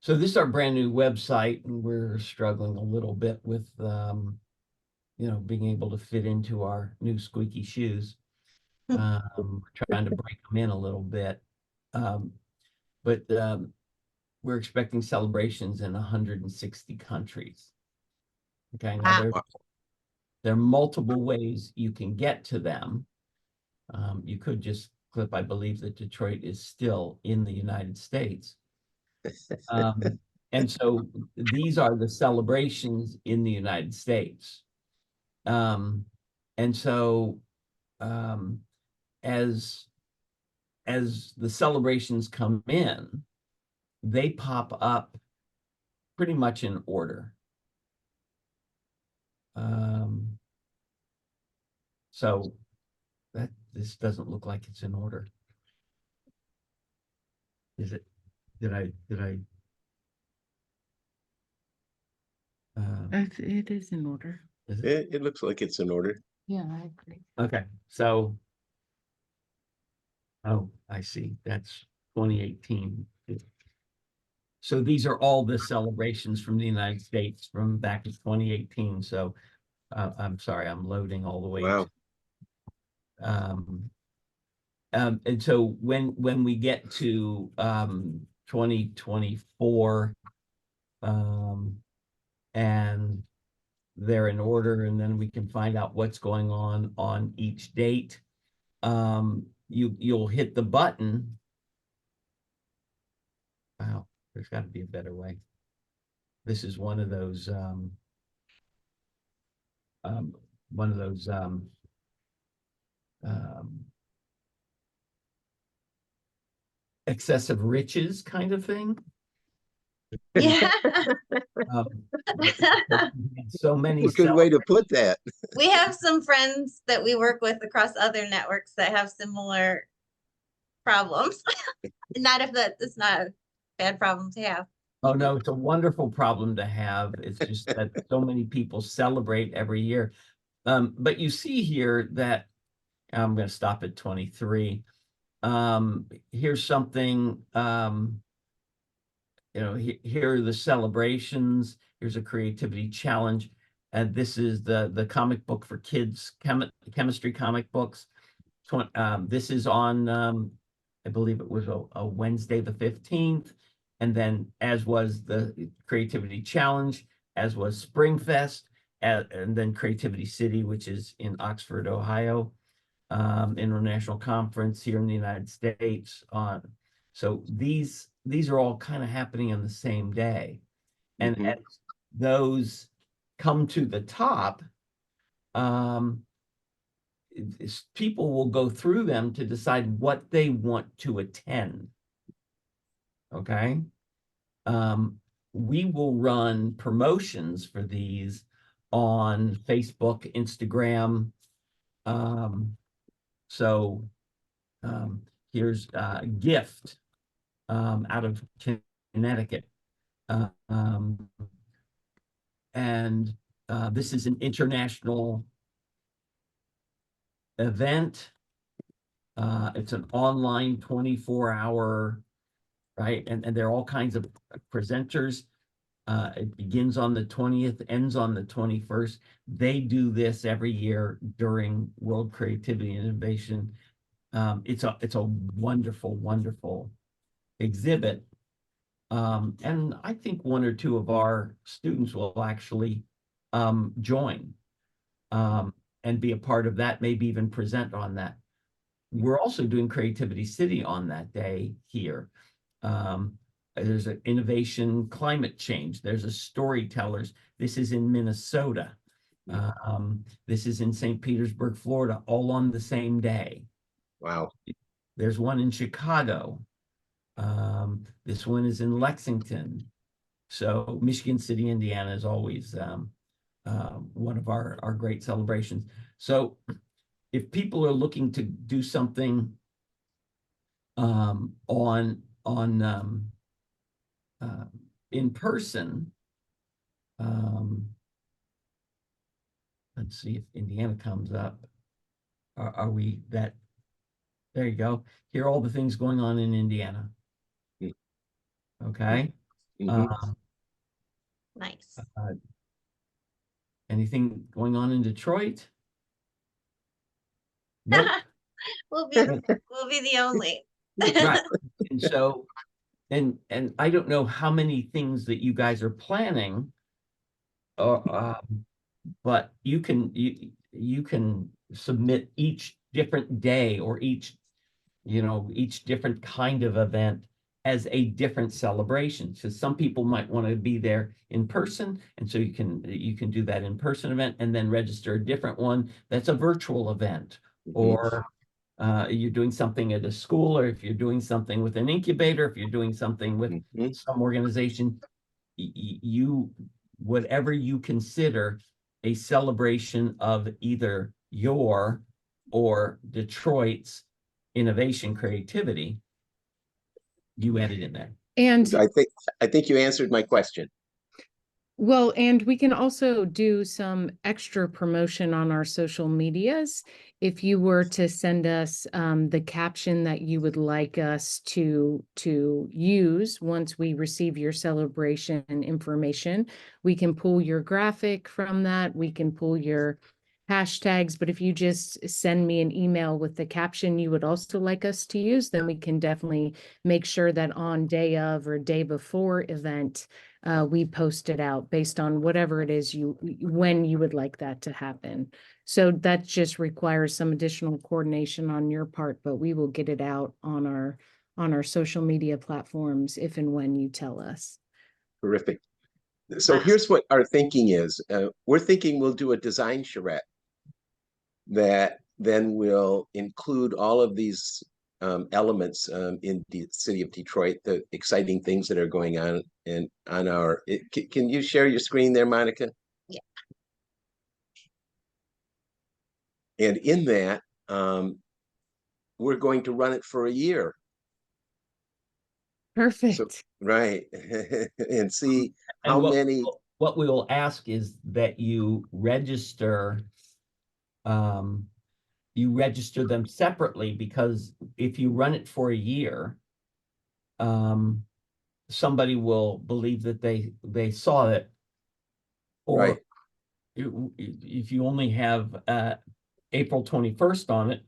So this is our brand new website, and we're struggling a little bit with, being able to fit into our new squeaky shoes. We're trying to break them in a little bit. Um, but we're expecting celebrations in 160 countries. Okay, now Wow. there are multiple ways you can get to them. You could just clip, I believe that Detroit is still in the United States. And so these are the celebrations in the United States. Um, and so um, as the celebrations come in, they pop up pretty much in order. So this doesn't look like it's in order. Is it? Did I? It is in order. Is it? It looks like it's in order. Yeah, I agree. Okay, so, oh, I see. That's 2018. So these are all the celebrations from the United States from back in 2018. So I'm sorry, I'm loading all the way. Wow. And so when we get to 2024, and they're in order, and then we can find out what's going on each date. You'll hit the button. Wow, there's got to be a better way. This is one of those excessive riches kind of thing. Yeah. So many. A good way to put that. We have some friends that we work with across other networks that have similar problems. Not if it's not a bad problem to have. Oh, no, it's a wonderful problem to have. It's just that so many people celebrate every year. But you see here that I'm going to stop at 23. Here's something, here are the celebrations. Here's a creativity challenge. And this is the comic book for kids, chemistry comic books. This is on, I believe it was a Wednesday, the 15th. And then as was the creativity challenge, as was Springfest, and then Creativity City, which is in Oxford, Ohio, International Conference here in the United States. So these are all kind of happening on the same day. And as those come to the top, people will go through them to decide what they want to attend. Okay. We will run promotions for these on Facebook, Instagram. So here's a gift out of Connecticut. And this is an international event. It's an online 24-hour, right? And there are all kinds of presenters. It begins on the 20th, ends on the 21st. They do this every year during World Creativity and Innovation. It's a wonderful, wonderful exhibit. And I think one or two of our students will actually join and be a part of that, maybe even present on that. We're also doing Creativity City on that day here. There's an innovation, climate change. There's a storytellers. This is in Minnesota. This is in St. Petersburg, Florida, all on the same day. Wow. There's one in Chicago. This one is in Lexington. So Michigan City, Indiana is always one of our great celebrations. So if people are looking to do something in person, let's see if Indiana comes up. Are we that? There you go. Here are all the things going on in Indiana. Okay. Mhm. Nice. Anything going on in Detroit? Nope. We'll be the only. Right. And so, and I don't know how many things that you guys are planning. But you can submit each different day or each different kind of event as a different celebration. So some people might want to be there in person, and so you can do that in person event and then register a different one that's a virtual event. Or you're doing something at a school, or if you're doing something with an incubator, if you're doing something with Mhm. some organization, you whatever you consider a celebration of either your or Detroit's innovation creativity, you add it in there. And So I think you answered my question. well, and we can also do some extra promotion on our social medias. If you were to send us the caption that you would like us to use once we receive your celebration information, we can pull your graphic from that. We can pull your hashtags. But if you just send me an email with the caption you would also like us to use, then we can definitely make sure that on day of or day before event, we post it out based on whatever it is when you would like that to happen. So that just requires some additional coordination on your part, but we will get it out on our social media platforms if and when you tell us. Terrific. So Wow. here's what our thinking is. We're thinking we'll do a design charrette that then will include all of these elements in the city of Detroit, the exciting things that are going on. And on can you share your screen there, Monica? Yeah. And in that, we're going to run it for a year. Perfect. So, right. And see And how many. what we will ask is that you register them separately, because if you run it for a year, somebody will believe that they saw it. Or Right. if you only have April 21st on it,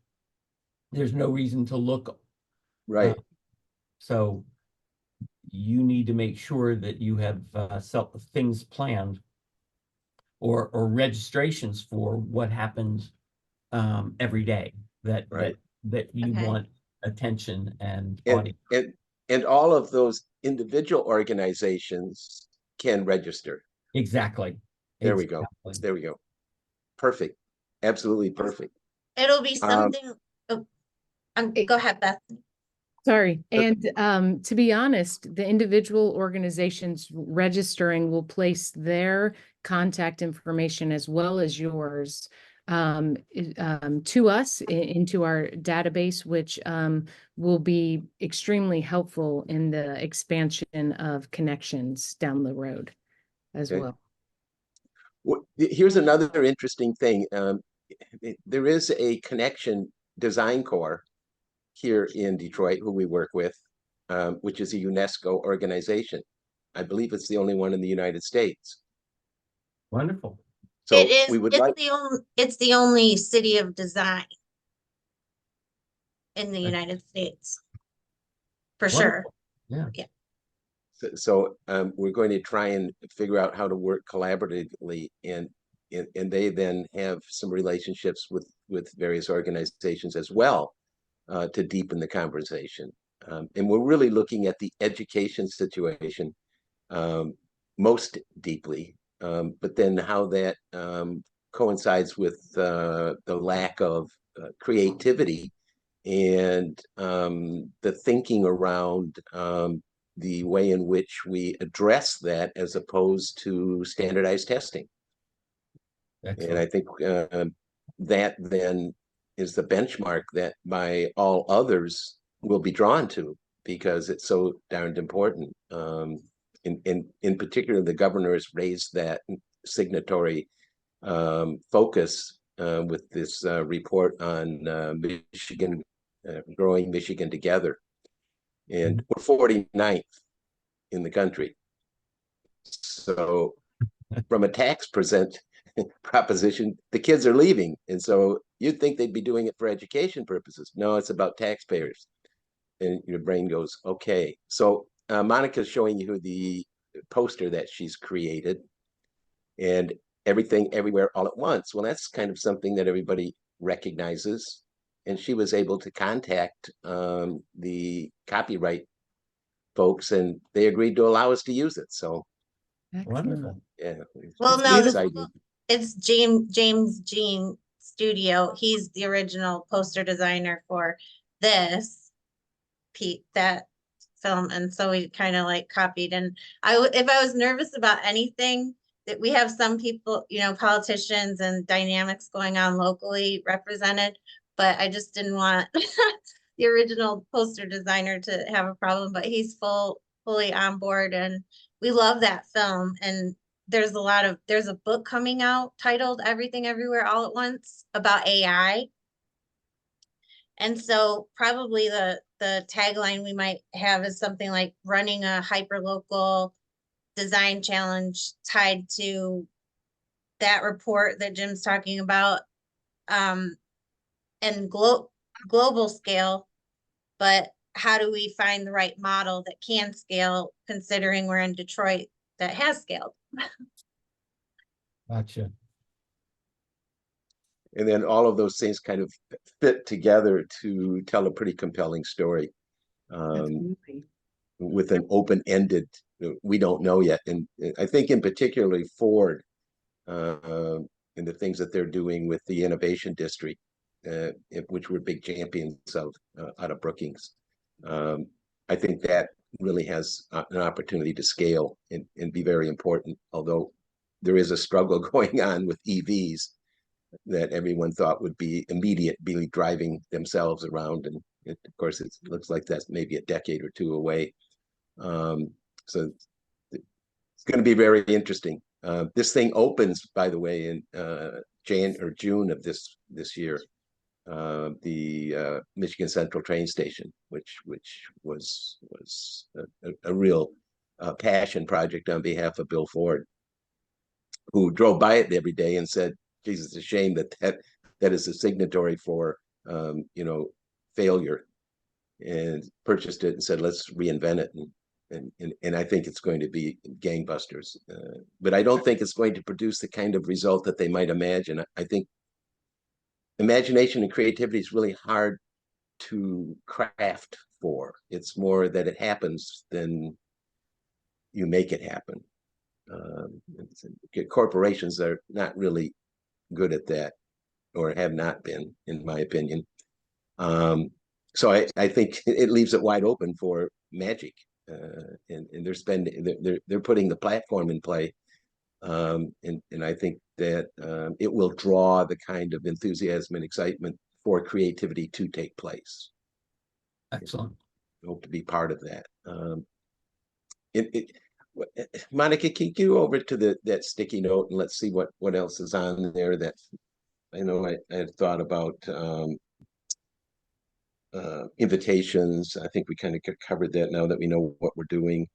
there's no reason to look. Right. So you need to make sure that you have things planned or registrations for what happens every day that Right. that you Okay. want attention and And, audience. and all of those individual organizations can register. Exactly. There we go. Exactly. There we go. Perfect. Absolutely perfect. It'll be something. Go ahead, Beth. Sorry. And to be honest, the individual organizations registering will place their contact information as well as yours to us into our database, which will be extremely helpful in the expansion of connections down the road as Okay. well. Here's another interesting thing. There is a Connection Design Corps here in Detroit who we work with, which is a UNESCO organization. I believe it's the only one in the United States. Wonderful. So It is. we would like. It's the only city of design in the Okay. United States, for Wonderful. sure. Yeah. So we're going to try and figure out how to work collaboratively, and they then have some relationships with various organizations as well to deepen the conversation. And we're really looking at the education situation most deeply, but then how that coincides with the lack of creativity and the thinking around the way in which we address that as opposed to standardized testing. Excellent. And I think that then is the benchmark that by all others will be drawn to, because it's so darned important. In particular, the governor has raised that signatory focus with this report on Michigan, growing Michigan together. And we're 49th in the country. So from a tax proposition, the kids are leaving. And so you'd think they'd be doing it for education purposes. No, it's about taxpayers. And your brain goes, okay. So Monica's showing you the poster that she's created, and everything everywhere all at once. Well, that's kind of something that everybody recognizes. And she was able to contact the copyright folks, and they agreed to allow us to use it. So Wonderful. yeah, Well, it's no, exciting. it's James Jean Studio. He's the original poster designer for this that film, and so we kind of like copied. And if I was nervous about anything, that we have some people, you know, politicians and dynamics going on locally represented, but I just didn't want the original poster designer to have a problem. But he's fully on board, and we love that film. And there's a book coming out titled Everything Everywhere All at Once about AI. And so probably the tagline we might have is something like running a hyperlocal design challenge tied to that report that Jim's talking about, and global scale. But how do we find the right model that can scale, considering we're in Detroit that has scaled? Gotcha. And then all of those things kind of fit together to tell a pretty compelling story. Absolutely. With an open-ended, we don't know yet. And I think in particularly Ford and the things that they're doing with the Innovation District, which we're big champions of out of Brookings. I think that really has an opportunity to scale and be very important, although there is a struggle going on with EVs that everyone thought would be immediately driving themselves around. And of course, it looks like that's maybe a decade or two away. So it's going to be very interesting. This thing opens, by the way, in June of this year. The Michigan Central train station, which was a real passion project on behalf of Bill Ford, who drove by it every day and said, "Jesus, it's a shame that is a signatory for failure," and purchased it and said, "Let's reinvent it." And I think it's going to be gangbusters, but I don't think it's going to produce the kind of result that they might imagine. I think imagination and creativity is really hard to craft for. It's more that it happens than you make it happen. Corporations are not really good at that, or have not been, in my opinion. So I think it leaves it wide open for magic, and they're putting the platform in play, and I think that it will draw the kind of enthusiasm and excitement for creativity to take place. Excellent. I hope to be part of that. Monica, can you go over to that sticky note and let's see what else is on there that I know I had thought about. Invitations. I think we kind of covered that now that we know what we're doing.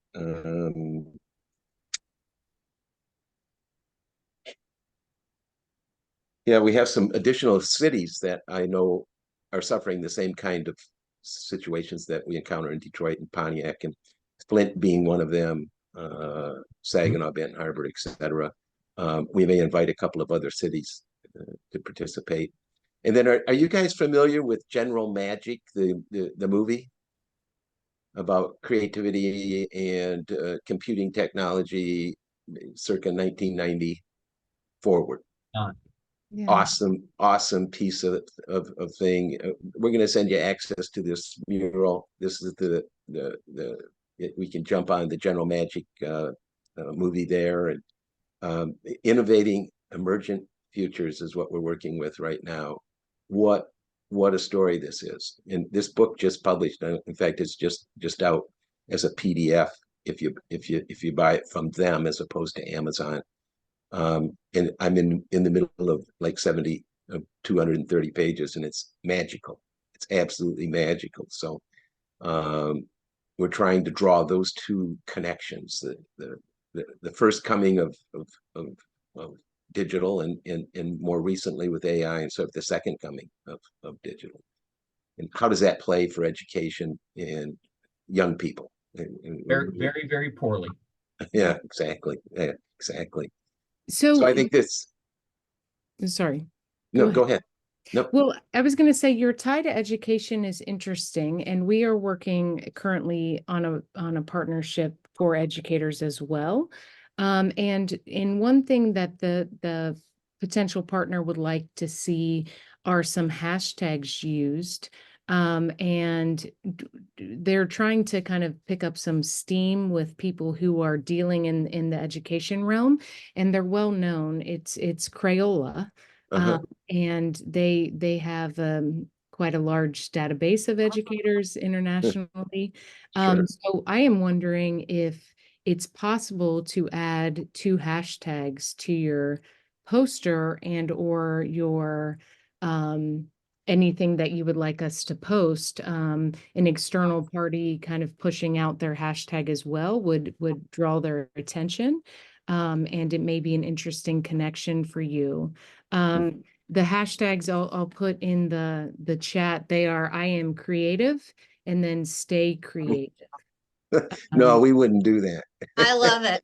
Yeah, we have some additional cities that I know are suffering the same kind of situations that we encounter in Detroit and Pontiac, and Flint being one of them, Saginaw, Benton Harbor, etc. We may invite a couple of other cities to participate. And then are you guys familiar with General Magic, the movie about creativity and computing technology circa 1990 forward? Yeah. Awesome piece of thing. We're going to send you access to this mural. This is we can jump on the General Magic movie there, and innovating emergent futures is what we're working with right now. What a story this is. And this book just published, in fact, it's just out as a PDF if you buy it from them as opposed to Amazon. And I'm in the middle of like 230 pages, and it's magical. It's absolutely magical. So we're trying to draw those two connections, the the first coming of digital, and more recently with AI, and sort of the second coming of digital. And how does that play for education and young people? Very, very poorly. Yeah, exactly. Yeah, exactly. So, So I think this, sorry. no, Go go ahead. No, Well, I was going to say your tie to education is interesting, and we are working currently on a partnership for educators as well. And in one thing that the potential partner would like to see are some hashtags used. And they're trying to kind of pick up some steam with people who are dealing in the education realm, and they're well known. It's Crayola. uh-huh, And they have quite a large database of educators internationally. sure. So I am wondering if it's possible to add 2 hashtags to your poster and or your anything that you would like us to post. An external party kind of pushing out their hashtag as well would draw their attention. And it may be an interesting connection for you. The hashtags I'll put in the chat. They are I am creative and then stay creative. No, Um, we wouldn't do that. I love it.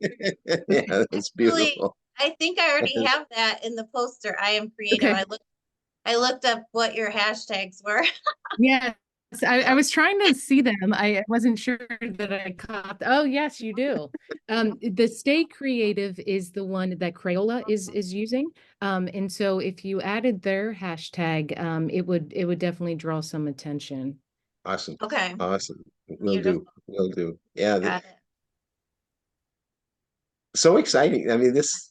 Yeah, that's Actually, beautiful. I think I already have that in the poster. I am creative. Okay. I looked up what your hashtags were. Yes, I was trying to see them. I wasn't sure that I caught. Oh, yes, you do. The Stay Creative is the one that Crayola is using. And so if you added their hashtag, it would definitely draw some attention. Awesome. Okay, Awesome. Will beautiful. do. Will do. Yeah, Got it. so exciting. I mean, this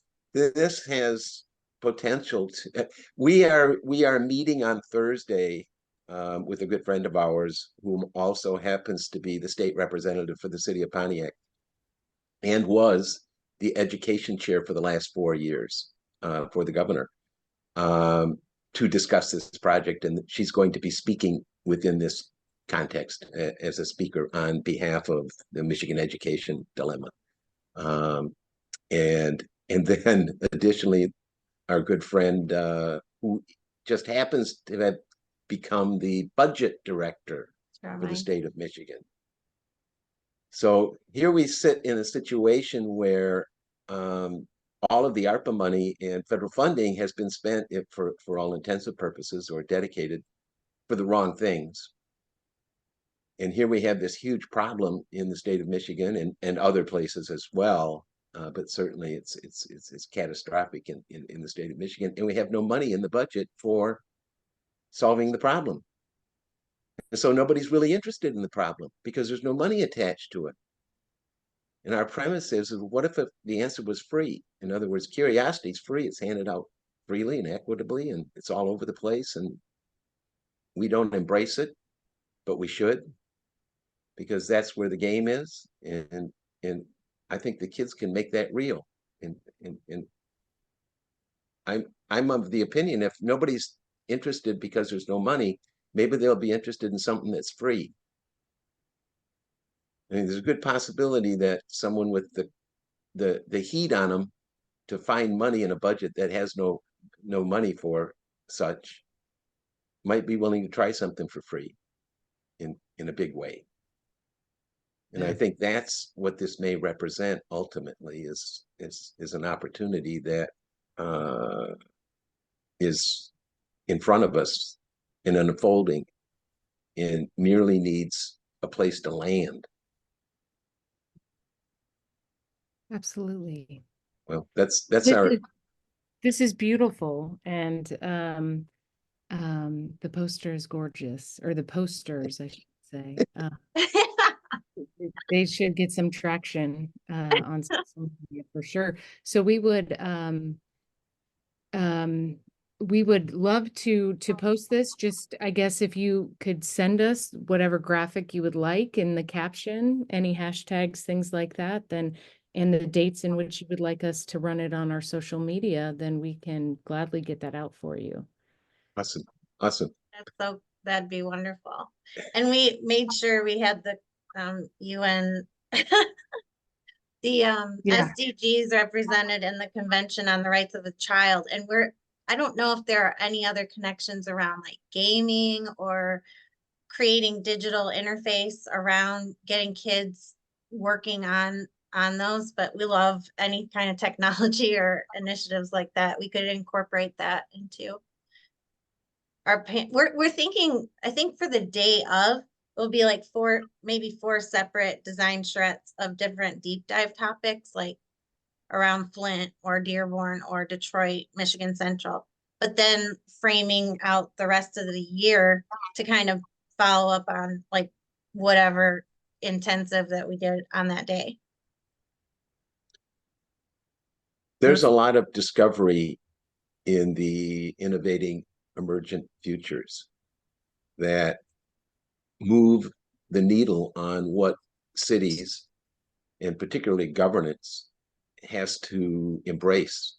has potential to, we are meeting on Thursday with a good friend of ours whom also happens to be the state representative for the city of Pontiac and was the education chair for the last 4 years for the governor, to discuss this project. And she's going to be speaking within this context as a speaker on behalf of the Michigan education dilemma. And then additionally, our good friend who just happens to have become the budget director Never for the mind. state of Michigan. So here we sit in a situation where all of the ARPA money and federal funding has been spent for all intensive purposes or dedicated for the wrong things. And here we have this huge problem in the state of Michigan and other places as well. But certainly it's catastrophic in the state of Michigan, and we have no money in the budget for solving the problem. And so nobody's really interested in the problem because there's no money attached to it. And our premise is what if the answer was free? In other words, curiosity is free. It's handed out freely and equitably, and it's all over the place. And we don't embrace it, but we should, because that's where the game is. And I think the kids can make that real. And I'm of the opinion if nobody's interested because there's no money, maybe they'll be interested in something that's free. I mean, there's a good possibility that someone with the heat on them to find money in a budget that has no money for such might be willing to try something for free in a big way. And I think that's what this may represent ultimately is an opportunity that is in front of us and unfolding and merely needs a place to land. Absolutely. Well, that's This our is, this is beautiful, and the poster is gorgeous, or the posters, I should say. They should get some traction on social media for sure. So we would love to post this. Just, I guess, if you could send us whatever graphic you would like in the caption, any hashtags, things like that, then, and the dates in which you would like us to run it on our social media, then we can gladly get that out for you. awesome. Awesome. That'd be wonderful. And we made sure we had the UN The Yeah. SDGs represented in the Convention on the Rights of the Child, and I don't know if there are any other connections around like gaming or creating digital interface around getting kids working on those, but we love any kind of technology or initiatives like that. We could incorporate that into we're thinking, I think for the day of, it'll be like maybe four separate design charrettes of different deep dive topics, like around Flint or Dearborn or Detroit, Michigan Central, but then framing out the rest of the year to kind of follow up on like whatever intensive that we did on that day. There's a lot of discovery in the innovating emergent futures that move the needle on what cities, and particularly governance, has to embrace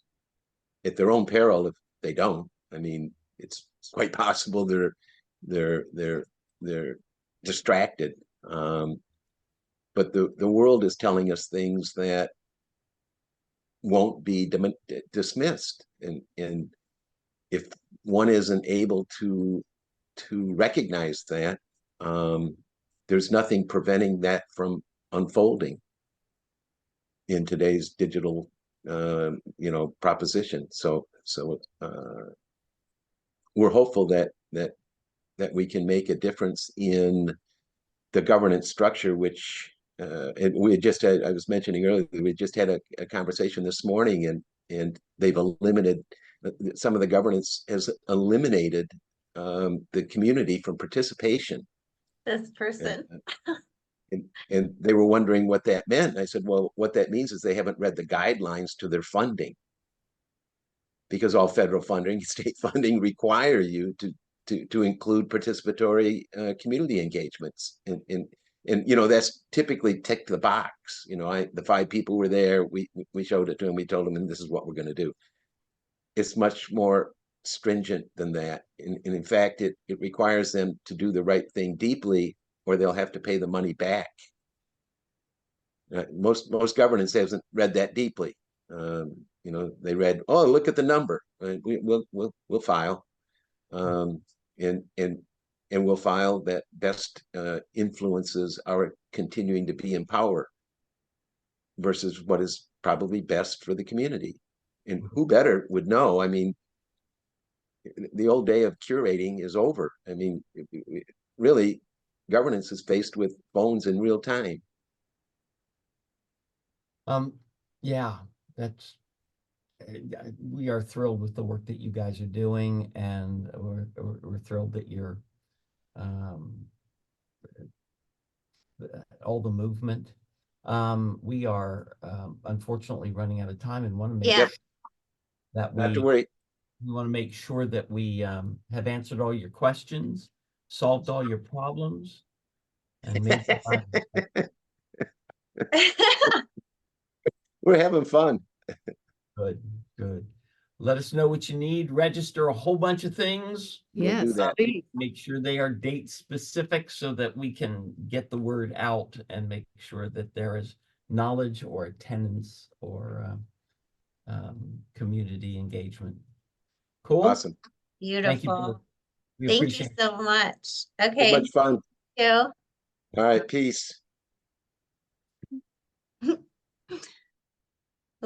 at their own peril if they don't. I mean, it's quite possible they're distracted. But the world is telling us things that won't be dismissed, and if one isn't able to recognize that, there's nothing preventing that from unfolding in today's digital proposition. So we're hopeful that we can make a difference in the governance structure, which and we had just had, I was mentioning earlier, we just had a conversation this morning, and they've eliminated, some of the governance has eliminated the community from participation. This person. And they were wondering what that meant. I said, well, what that means is they haven't read the guidelines to their funding, because all federal funding, state funding require you to include participatory community engagements, and that's typically tick the box. The 5 people were there. We showed it to them. We told them, and this is what we're going to do. It's much more stringent than that, and in fact, it requires them to do the right thing deeply, or they'll have to pay the money back. Most governance hasn't read that deeply. They read, oh, look at the number. We'll file, and we'll file that best influences are continuing to be in power versus what is probably best for the community. And who better would know? I mean, the old day of curating is over. I mean, really, governance is faced with phones in real time. Yeah, we are thrilled with the work that you guys are doing, and we're thrilled that you're all the movement. We are unfortunately running out of time, and want to make Yeah. sure that Not to worry. we want to make sure that we have answered all your questions, solved all your problems, and made We're having fun. Good. Let us know what you need. Register a whole bunch of things. We'll do Yes, that. please. Make sure they are date specific so that we can get the word out and make sure that there is knowledge or attendance or community engagement. Cool. Awesome. Thank you. Beautiful. We Thank you appreciate it. so much. So Okay. much fun. Thank you. All right, peace.